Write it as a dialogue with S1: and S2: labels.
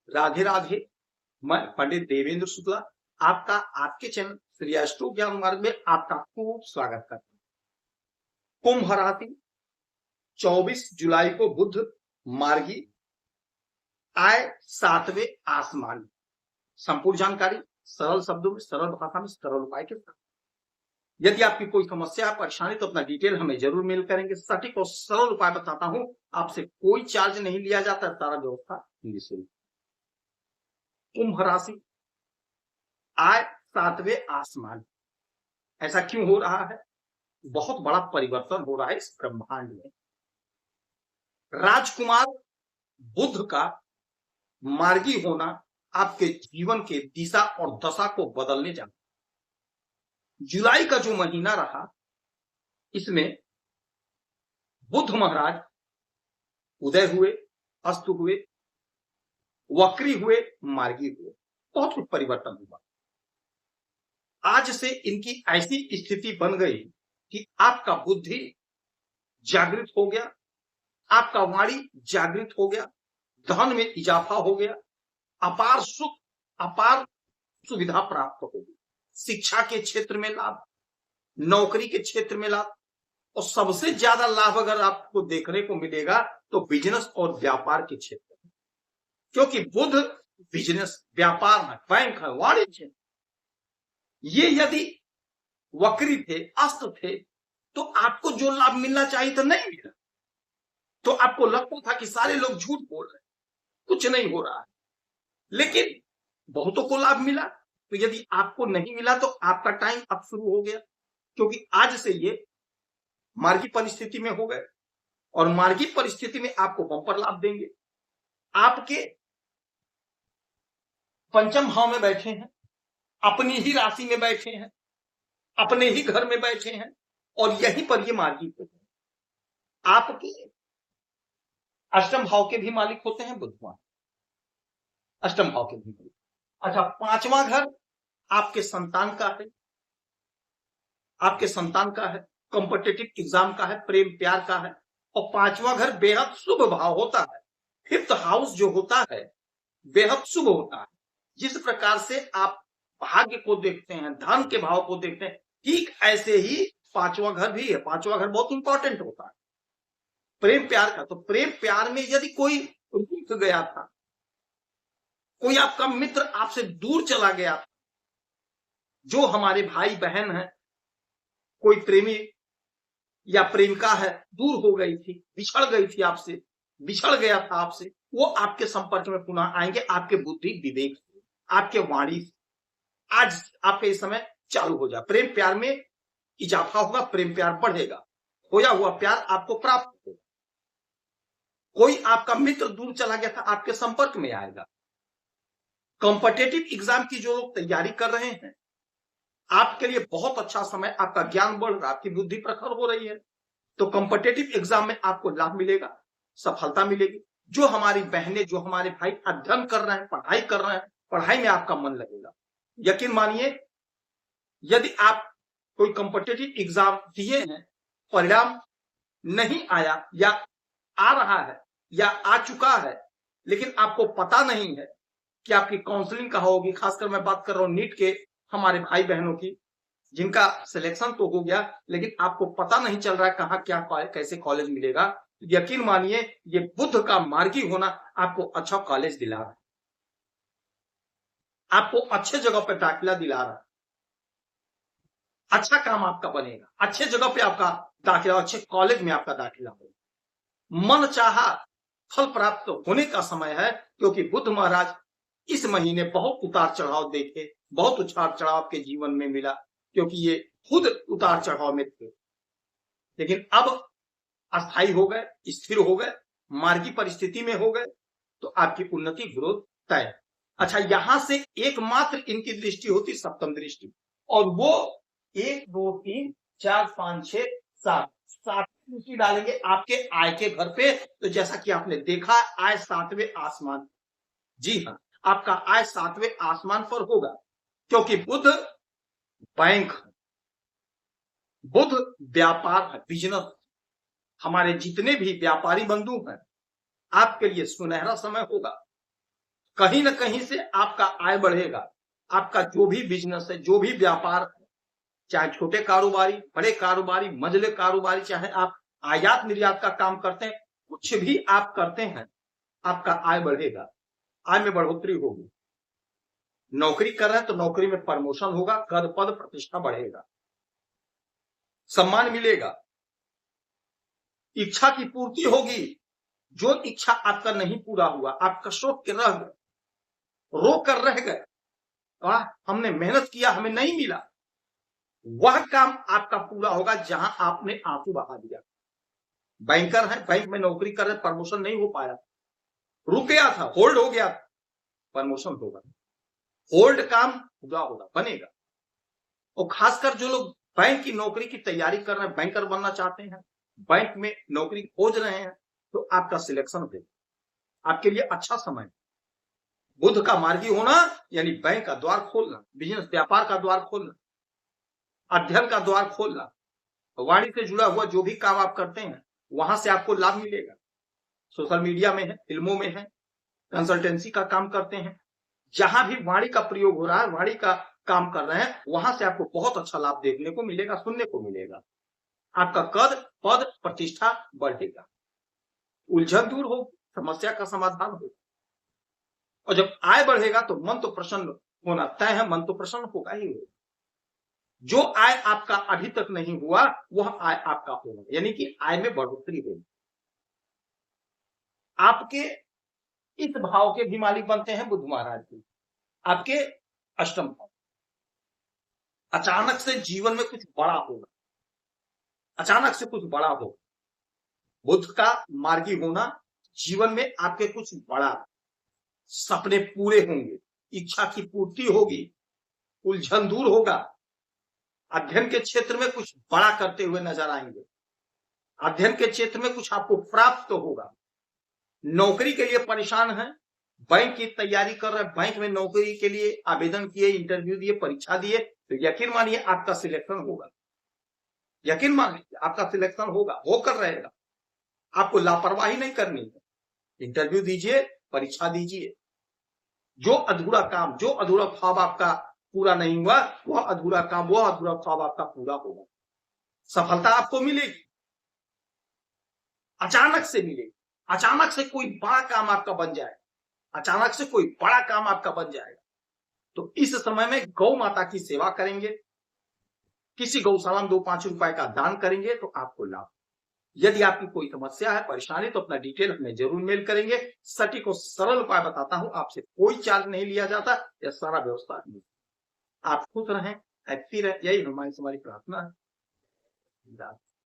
S1: राधे राधे। मैं पंडित देवेंद्र शुक्ला आपका आपके चैनल श्री अष्टो ज्ञान मार्ग में आपका खूब स्वागत करता हूँ। कुंभ राशि 24 जुलाई को बुध मार्गी आए 7वें आसमान। संपूर्ण जानकारी सरल शब्दों में, सरल भाषा में, सरल उपाय के साथ। यदि आपकी कोई समस्या परेशानी तो अपना डिटेल हमें जरूर मेल करेंगे। सटीक और सरल उपाय बताता हूं, आपसे कोई चार्ज नहीं लिया जाता, सारा व्यवस्था निःशुल्क। कुंभ राशि आए 7वें आसमान। ऐसा क्यों हो रहा है? बहुत बड़ा परिवर्तन हो रहा है इस ब्रह्मांड में। राजकुमार बुध का मार्गी होना आपके जीवन के दिशा और दशा को बदलने जा रहा है। जुलाई का जो महीना रहा, इसमें बुध महाराज उदय हुए, अस्त हुए, वक्री हुए, मार्गी हुए। बहुत कुछ परिवर्तन हुआ। आज से इनकी ऐसी स्थिति बन गई कि आपका बुद्धि जागृत हो गया, आपका वाणी जागृत हो गया, धन में इजाफा हो गया, अपार सुख, अपार सुविधा प्राप्त होगी। शिक्षा के क्षेत्र में लाभ, नौकरी के क्षेत्र में लाभ, और सबसे ज्यादा लाभ अगर आपको देखने को मिलेगा तो बिजनेस और व्यापार के क्षेत्र में, क्योंकि बुध बिजनेस, व्यापार है, बैंक है, वाणिज्य। ये यदि वक्री थे, अस्त थे, तो आपको जो लाभ मिलना चाहिए था नहीं मिला। तो आपको लगता था कि सारे लोग झूठ बोल रहे हैं, कुछ नहीं हो रहा है, लेकिन बहुतों को लाभ मिला। तो यदि आपको नहीं मिला तो आपका टाइम अब शुरू हो गया, क्योंकि आज से ये मार्गी परिस्थिति में हो गए, और मार्गी परिस्थिति में आपको बंपर लाभ देंगे। आपके पंचम भाव में बैठे हैं, अपनी ही राशि में बैठे हैं, अपने ही घर में बैठे हैं, और यहीं पर ये मार्गी होते हैं। आपके अष्टम भाव के भी मालिक होते हैं बुधवार, अष्टम भाव के भी मालिक। अच्छा, पांचवा घर आपके संतान का है, आपके संतान का है, कॉम्पिटिटिव एग्जाम का है, प्रेम प्यार का है। और पांचवा घर बेहद शुभ भाव होता है। फिफ्थ हाउस जो होता है बेहद शुभ होता है। जिस प्रकार से आप भाग्य को देखते हैं, धन के भाव को देखते हैं, ठीक ऐसे ही पांचवा घर भी है। पांचवा घर बहुत इंपॉर्टेंट होता है प्रेम प्यार का। तो प्रेम प्यार में यदि कोई रुक गया था, कोई आपका मित्र आपसे दूर चला गया था, जो हमारे भाई बहन है, कोई प्रेमी या प्रेमिका है, दूर हो गई थी, बिछड़ गई थी आपसे, बिछड़ गया था आपसे, वो आपके संपर्क में पुनः आएंगे, आपके बुद्धि विवेक से, आपके वाणी से। आज आपके इस समय चालू हो जाए, प्रेम प्यार में इजाफा होगा, प्रेम प्यार बढ़ेगा, खोया हुआ प्यार आपको प्राप्त होगा। कोई आपका मित्र दूर चला गया था, आपके संपर्क में आएगा। कॉम्पिटिटिव एग्जाम की जो लोग तैयारी कर रहे हैं, आपके लिए बहुत अच्छा समय, आपका ज्ञान बढ़ रहा है, आपकी बुद्धि प्रखर हो रही है, तो कॉम्पिटिटिव एग्जाम में आपको लाभ मिलेगा, सफलता मिलेगी। जो हमारी बहनें, जो हमारे भाई अध्ययन कर रहे हैं, पढ़ाई कर रहे हैं, पढ़ाई में आपका मन लगेगा। यकीन मानिए, यदि आप कोई कॉम्पिटिटिव एग्जाम दिए हैं, परिणाम नहीं आया, या आ रहा है, या आ चुका है, लेकिन आपको पता नहीं है कि आपकी काउंसलिंग कहाँ होगी। खासकर मैं बात कर रहा हूं नीट के हमारे भाई बहनों की, जिनका सिलेक्शन तो हो गया, लेकिन आपको पता नहीं चल रहा है कहाँ क्या कैसे कॉलेज मिलेगा। यकीन मानिए, ये बुध का मार्गी होना आपको अच्छा कॉलेज दिला रहा है, आपको अच्छे जगह पर दाखिला दिला रहा है, अच्छा काम आपका बनेगा, अच्छे जगह पे आपका दाखिला, अच्छे कॉलेज में आपका दाखिला होगा, मन चाहा फल प्राप्त होने का समय है। क्योंकि बुध महाराज इस महीने बहुत उतार चढ़ाव देखे, बहुत उतार चढ़ाव के जीवन में मिला, क्योंकि ये खुद उतार चढ़ाव में थे, लेकिन अब अस्थायी हो गए, स्थिर हो गए, मार्गी परिस्थिति में हो गए, तो आपकी उन्नति ग्रोथ तय। अच्छा, यहां से एकमात्र इनकी दृष्टि होती सप्तम दृष्टि, और वो 1 2 3 4 5 6 7 दृष्टि डालेंगे आपके आय के घर पे। तो जैसा कि आपने देखा, आय 7वें आसमान, जी हाँ, आपका आय 7वें आसमान पर होगा, क्योंकि बुध बैंक है, बुध व्यापार है, बिजनेस। हमारे जितने भी व्यापारी बंधु हैं, आपके लिए सुनहरा समय होगा। कहीं ना कहीं से आपका आय बढ़ेगा। आपका जो भी बिजनेस है, जो भी व्यापार है, चाहे छोटे कारोबारी, बड़े कारोबारी, मंझले कारोबारी, चाहे आप आयात निर्यात का काम करते हैं, कुछ भी आप करते हैं, आपका आय बढ़ेगा, आय में बढ़ोतरी होगी। नौकरी कर रहे हैं तो नौकरी में प्रमोशन होगा, पद पद प्रतिष्ठा बढ़ेगा, सम्मान मिलेगा, इच्छा की पूर्ति होगी। जो इच्छा आपका नहीं पूरा हुआ, आप कसोट के रह गए, रो कर रह गए, हमने मेहनत किया हमें नहीं मिला, वह काम आपका पूरा होगा जहां आपने आंसू बहा दिया। बैंकर है, बैंक में नौकरी कर रहे, प्रमोशन नहीं हो पाया, रुक गया था, होल्ड हो गया, प्रमोशन होगा, होल्ड काम पूरा होगा, बनेगा। और खासकर जो लोग बैंक की नौकरी की तैयारी कर रहे हैं, बैंकर बनना चाहते हैं, बैंक में नौकरी खोज रहे हैं, तो आपका सिलेक्शन होगा, आपके लिए अच्छा समय। बुध का मार्गी होना यानी बैंक का द्वार खोलना, बिजनेस व्यापार का द्वार खोलना, अध्ययन का द्वार खोलना, वाणी से जुड़ा हुआ जो भी काम आप करते हैं वहां से आपको लाभ मिलेगा। सोशल मीडिया में है, फिल्मों में है, कंसल्टेंसी का काम करते हैं, जहां भी वाणी का प्रयोग हो रहा है, वाणी का काम कर रहे हैं, वहां से आपको बहुत अच्छा लाभ देखने को मिलेगा, सुनने को मिलेगा। आपका कद पद प्रतिष्ठा बढ़ेगा, उलझन दूर हो, समस्या का समाधान हो। और जब आय बढ़ेगा तो मन तो प्रसन्न होना तय है, मन तो प्रसन्न होगा ही होगा। जो आय आपका अभी तक नहीं हुआ वह आय आपका होगा, यानी कि आय में बढ़ोतरी होगी। आपके इस भाव के भी मालिक बनते हैं बुध महाराज जी, आपके अष्टम भाव। अचानक से जीवन में कुछ बड़ा होगा, अचानक से कुछ बड़ा होगा। बुध का मार्गी होना, जीवन में आपके कुछ बड़ा सपने पूरे होंगे, इच्छा की पूर्ति होगी, उलझन दूर होगा, अध्ययन के क्षेत्र में कुछ बड़ा करते हुए नजर आएंगे, अध्ययन के क्षेत्र में कुछ आपको प्राप्त होगा। नौकरी के लिए परेशान है, बैंक की तैयारी कर रहे हैं, बैंक में नौकरी के लिए आवेदन किए, इंटरव्यू दिए, परीक्षा दिए, तो यकीन मानिए आपका सिलेक्शन होगा, यकीन मानिए आपका सिलेक्शन होगा, होकर रहेगा। आपको लापरवाही नहीं करनी है, इंटरव्यू दीजिए, परीक्षा दीजिए। जो अधूरा काम, जो अधूरा ख्वाब आपका पूरा नहीं हुआ, वह अधूरा काम, वह अधूरा ख्वाब आपका पूरा होगा। सफलता आपको मिलेगी, अचानक से मिलेगी, अचानक से कोई बड़ा काम आपका बन जाए, अचानक से कोई बड़ा काम आपका बन जाएगा। तो इस समय में गौ माता की सेवा करेंगे, किसी गौशाला में 2-5 रुपए का दान करेंगे तो आपको लाभ। यदि आपकी कोई समस्या है, परेशानी, तो अपना डिटेल हमें जरूर मेल करेंगे। सटीक और सरल उपाय बताता हूं, आपसे कोई चार्ज नहीं लिया जाता, यह सारा व्यवस्था है। आप खुश रहें, हैप्पी रहें, यही हमारी प्रार्थना है।